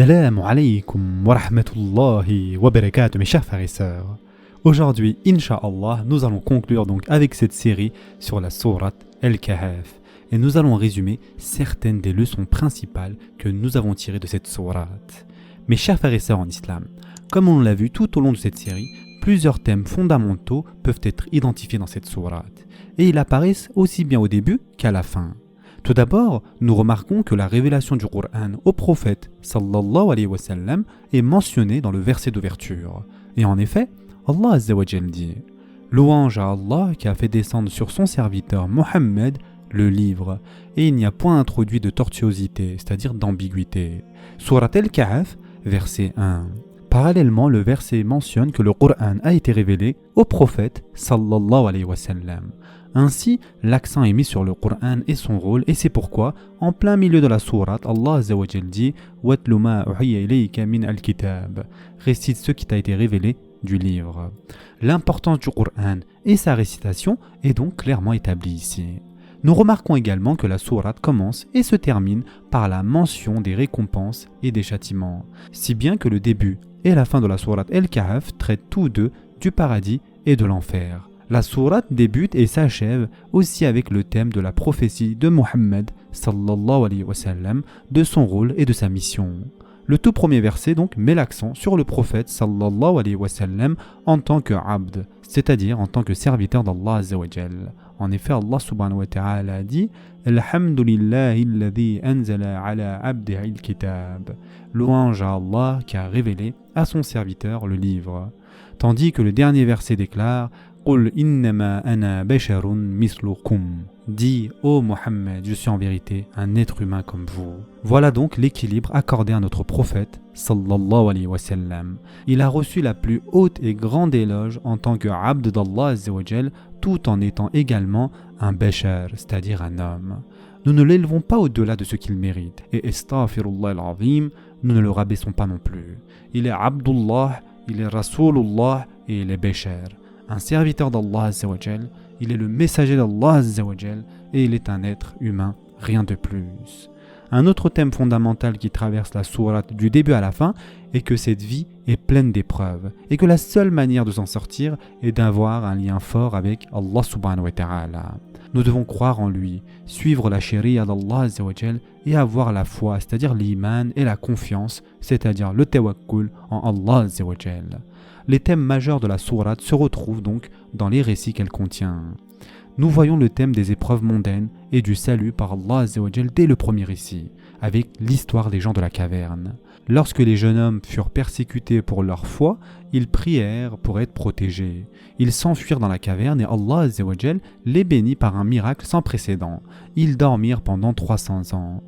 Assalamu alaikum wa rahmatullahi wa barakatuh, mes chers frères et sœurs. Aujourd'hui, Inch'Allah, nous allons conclure donc avec cette série sur la sourate Al-Kahf et nous allons résumer certaines des leçons principales que nous avons tirées de cette sourate. Mes chers frères et sœurs en islam, comme on l'a vu tout au long de cette série, plusieurs thèmes fondamentaux peuvent être identifiés dans cette sourate et ils apparaissent aussi bien au début qu'à la fin. Tout d'abord, nous remarquons que la révélation du Coran au prophète sallallahu alayhi wa sallam est mentionnée dans le verset d'ouverture. Et en effet, Allah Azza wa Jal dit « Louange à Allah qui a fait descendre sur son serviteur Mohammed le livre, et il n'y a point introduit de tortuosité, c'est-à-dire d'ambiguïté. » Surat Al-Kahf, verset 1. Parallèlement, le verset mentionne que le Coran a été révélé au prophète sallallahu alayhi wa sallam. Ainsi, l'accent est mis sur le Coran et son rôle, et c'est pourquoi, en plein milieu de la sourate, Allah Azza wa Jal dit « Watlu ma uhiya ilayka min al-kitab » récite ce qui t'a été révélé du livre. L'importance du Coran et sa récitation est donc clairement établie ici. Nous remarquons également que la sourate commence et se termine par la mention des récompenses et des châtiments, si bien que le début et la fin de la sourate Al-Kahf traitent tous deux du paradis et de l'enfer. La sourate débute et s'achève aussi avec le thème de la prophétie de Mohammed sallallahu alayhi wa sallam, de son rôle et de sa mission. Le tout premier verset donc met l'accent sur le prophète sallallahu alayhi wa sallam en tant que abd, c'est-à-dire en tant que serviteur d'Allah Azza wa Jal. En effet, Allah subhanahu wa ta'ala a dit « Alhamdulillahi alladhi anzala ala abdihi al-kitab » Louange à Allah qui a révélé à son serviteur le livre. Tandis que le dernier verset déclare « Qul innama ana basharun mislukum » Dis, ô Mohammed, je suis en vérité un être humain comme vous. Voilà donc l'équilibre accordé à notre prophète, sallallahu alayhi wa sallam. Il a reçu la plus haute et grande éloge en tant que abd d'Allah Azza wa Jal, tout en étant également un bashar, c'est-à-dire un homme. Nous ne l'élevons pas au-delà de ce qu'il mérite. Et astaghfirullah al-azim, nous ne le rabaissons pas non plus. Il est abdullah, il est rasulullah et il est bashar. Un serviteur d'Allah Azza wa Jal, il est le messager d'Allah Azza wa Jal et il est un être humain, rien de plus. Un autre thème fondamental qui traverse la sourate du début à la fin est que cette vie est pleine d'épreuves et que la seule manière de s'en sortir est d'avoir un lien fort avec Allah subhanahu wa ta'ala. Nous devons croire en lui, suivre la sharia d'Allah Azza wa Jal et avoir la foi, c'est-à-dire l'iman et la confiance, c'est-à-dire le tawakkul en Allah Azza wa Jal. Les thèmes majeurs de la sourate se retrouvent donc dans les récits qu'elle contient. Nous voyons le thème des épreuves mondaines et du salut par Allah Azza wa Jal dès le premier récit, avec l'histoire des gens de la caverne. Lorsque les jeunes hommes furent persécutés pour leur foi, ils prièrent pour être protégés. Ils s'enfuirent dans la caverne et Allah Azza wa Jal les bénit par un miracle sans précédent. Ils dormirent pendant 300 ans.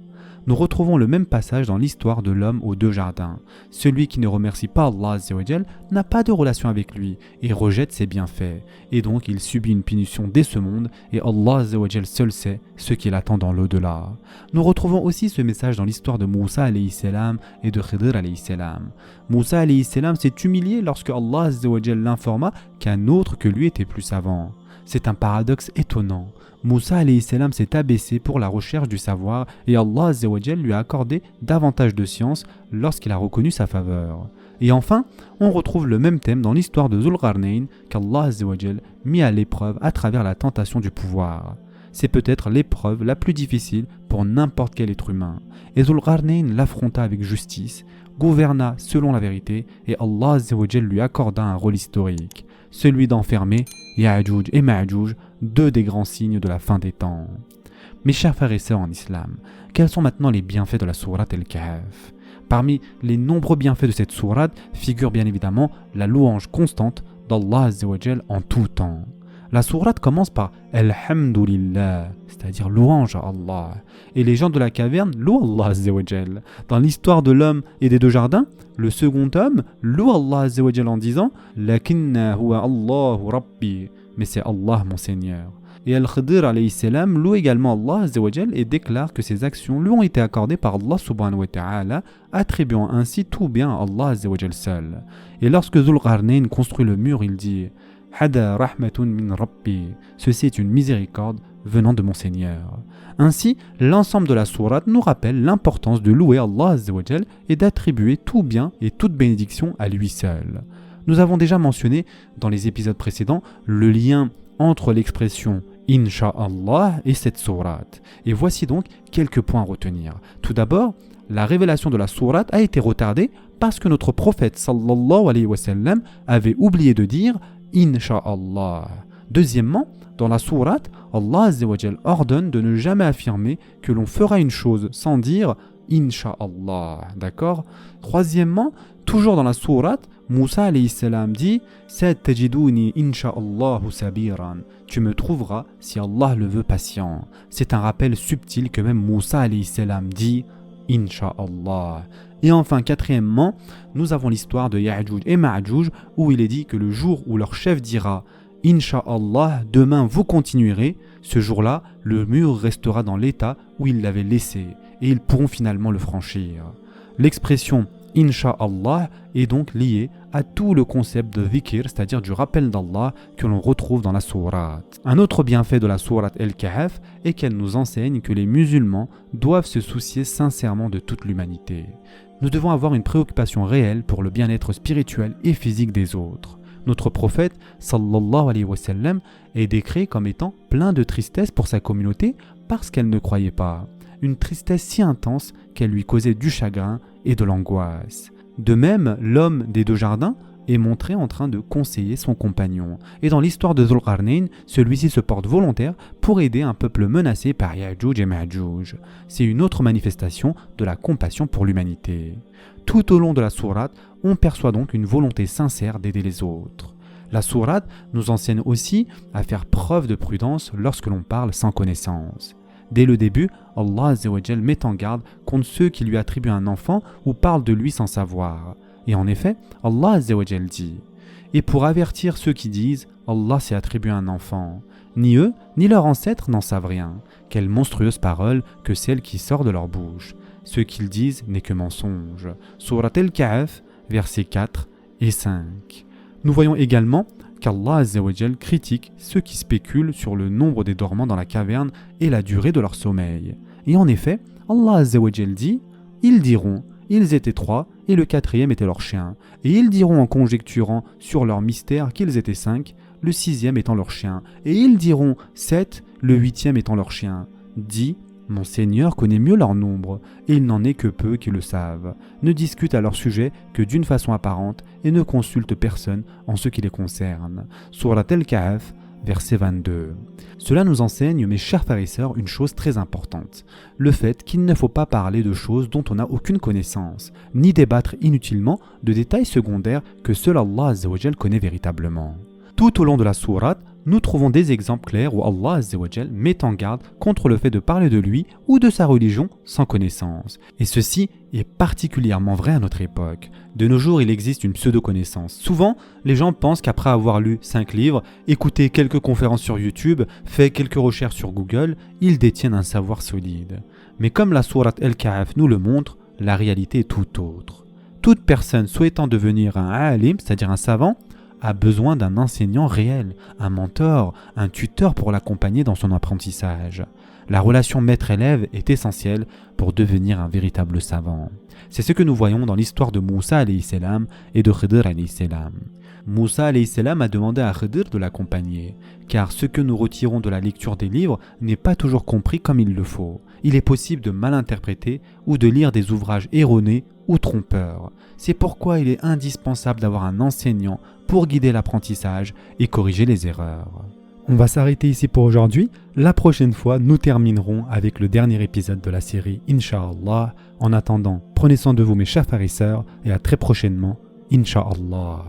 Nous retrouvons le même passage dans l'histoire de l'homme aux deux jardins. Celui qui ne remercie pas Allah Azza wa Jal n'a pas de relation avec lui et rejette ses bienfaits. Et donc il subit une punition dès ce monde et Allah Azza wa Jal seul sait ce qu'il attend dans l'au-delà. Nous retrouvons aussi ce message dans l'histoire de Moussa alayhi salam et de Khidr alayhi salam. Moussa alayhi salam s'est humilié lorsque Allah Azza wa Jal l'informa qu'un autre que lui était plus savant. C'est un paradoxe étonnant. Moussa alayhi salam s'est abaissé pour la recherche du savoir et Allah Azza wa Jal lui a accordé davantage de science lorsqu'il a reconnu sa faveur. Et enfin, on retrouve le même thème dans l'histoire de Zulqarnayn qu'Allah Azza wa Jal mit à l'épreuve à travers la tentation du pouvoir. C'est peut-être l'épreuve la plus difficile pour n'importe quel être humain. Et Zulqarnayn l'affronta avec justice, gouverna selon la vérité et Allah Azza wa Jal lui accorda un rôle historique, celui d'enfermer Ya'juj et Ma'juj, deux des grands signes de la fin des temps. Mes chers frères et sœurs en islam, quels sont maintenant les bienfaits de la sourate Al-Kahf? Parmi les nombreux bienfaits de cette sourate figure bien évidemment la louange constante d'Allah Azza wa Jal en tout temps. La sourate commence par Alhamdulillah, c'est-à-dire louange à Allah. Et les gens de la caverne louent Allah Azza wa Jal. Dans l'histoire de l'homme et des deux jardins, le second homme loue Allah Azza wa Jal en disant Lakinna huwa Allahu Rabbi, mais c'est Allah mon Seigneur. Et Al-Khidr alayhi salam loue également Allah Azza wa Jal et déclare que ses actions lui ont été accordées par Allah subhanahu wa ta'ala, attribuant ainsi tout bien à Allah Azza wa Jal seul. Et lorsque Zulqarnayn construit le mur, il dit Hada rahmatun min rabbi. Ceci est une miséricorde venant de mon Seigneur. Ainsi, l'ensemble de la sourate nous rappelle l'importance de louer Allah Azza wa Jal et d'attribuer tout bien et toute bénédiction à lui seul. Nous avons déjà mentionné dans les épisodes précédents le lien entre l'expression Inch'Allah et cette sourate. Et voici donc quelques points à retenir. Tout d'abord, la révélation de la sourate a été retardée parce que notre prophète sallallahu alayhi wa sallam avait oublié de dire Inch'Allah. Deuxièmement, dans la sourate, Allah Azza wa Jal ordonne de ne jamais affirmer que l'on fera une chose sans dire Inch'Allah. D'accord ? Troisièmement, toujours dans la sourate, Moussa alayhi salam dit Satajiduni insha'Allahu sabiran. Tu me trouveras si Allah le veut patient. C'est un rappel subtil que même Moussa alayhi salam dit Insha'Allah. Et enfin, quatrièmement, nous avons l'histoire de Ya'juj et Ma'juj où il est dit que le jour où leur chef dira Inch'Allah, demain vous continuerez, ce jour-là, le mur restera dans l'état où ils l'avaient laissé et ils pourront finalement le franchir. L'expression Inch'Allah est donc liée à tout le concept de dhikr, c'est-à-dire du rappel d'Allah que l'on retrouve dans la sourate. Un autre bienfait de la sourate Al-Kahf est qu'elle nous enseigne que les musulmans doivent se soucier sincèrement de toute l'humanité. Nous devons avoir une préoccupation réelle pour le bien-être spirituel et physique des autres. Notre prophète, sallallahu alayhi wa sallam, est décrit comme étant plein de tristesse pour sa communauté parce qu'elle ne croyait pas. Une tristesse si intense qu'elle lui causait du chagrin et de l'angoisse. De même, l'homme des deux jardins est montré en train de conseiller son compagnon. Et dans l'histoire de Dhul Qarnayn, celui-ci se porte volontaire pour aider un peuple menacé par Ya'juj et Ma'juj. C'est une autre manifestation de la compassion pour l'humanité. Tout au long de la sourate, on perçoit donc une volonté sincère d'aider les autres. La sourate nous enseigne aussi à faire preuve de prudence lorsque l'on parle sans connaissance. Dès le début, Allah Azza wa Jal met en garde contre ceux qui lui attribuent un enfant ou parlent de lui sans savoir. Et en effet, Allah Azza wa Jal dit « Et pour avertir ceux qui disent « Allah s'est attribué un enfant », ni eux, ni leurs ancêtres n'en savent rien. Quelle monstrueuse parole que celle qui sort de leur bouche. Ce qu'ils disent n'est que mensonge. Surat Al-Kahf, versets 4 et 5. Nous voyons également qu'Allah Azza wa Jal critique ceux qui spéculent sur le nombre des dormants dans la caverne et la durée de leur sommeil. Et en effet, Allah Azza wa Jal dit « Ils diront, ils étaient 3 et le 4e était leur chien. Et ils diront en conjecturant sur leur mystère qu'ils étaient 5, le 6e étant leur chien. Et ils diront 7, le 8e étant leur chien. Dis, mon Seigneur connaît mieux leur nombre, et il n'en est que peu qui le savent. Ne discute à leur sujet que d'une façon apparente et ne consulte personne en ce qui les concerne. Surat Al-Kahf, verset 22. Cela nous enseigne, mes chers frères et sœurs, une chose très importante. Le fait qu'il ne faut pas parler de choses dont on n'a aucune connaissance, ni débattre inutilement de détails secondaires que seul Allah Azza wa Jal connaît véritablement. Tout au long de la sourate, nous trouvons des exemples clairs où Allah Azza wa Jal met en garde contre le fait de parler de lui ou de sa religion sans connaissance. Et ceci est particulièrement vrai à notre époque. De nos jours, il existe une pseudo-connaissance. Souvent, les gens pensent qu'après avoir lu 5 livres, écouté quelques conférences sur YouTube, fait quelques recherches sur Google, ils détiennent un savoir solide. Mais comme la sourate Al-Kahf nous le montre, la réalité est tout autre. Toute personne souhaitant devenir un alim, c'est-à-dire un savant, a besoin d'un enseignant réel, un mentor, un tuteur pour l'accompagner dans son apprentissage. La relation maître-élève est essentielle pour devenir un véritable savant. C'est ce que nous voyons dans l'histoire de Moussa alayhi salam et de Khidr alayhi salam. Moussa alayhi salam a demandé à Khidr de l'accompagner, car ce que nous retirons de la lecture des livres n'est pas toujours compris comme il le faut. Il est possible de mal interpréter ou de lire des ouvrages erronés ou trompeurs. C'est pourquoi il est indispensable d'avoir un enseignant pour guider l'apprentissage et corriger les erreurs. On va s'arrêter ici pour aujourd'hui. La prochaine fois, nous terminerons avec le dernier épisode de la série Inch'Allah. En attendant, prenez soin de vous mes chers frères et sœurs et à très prochainement, Inch'Allah.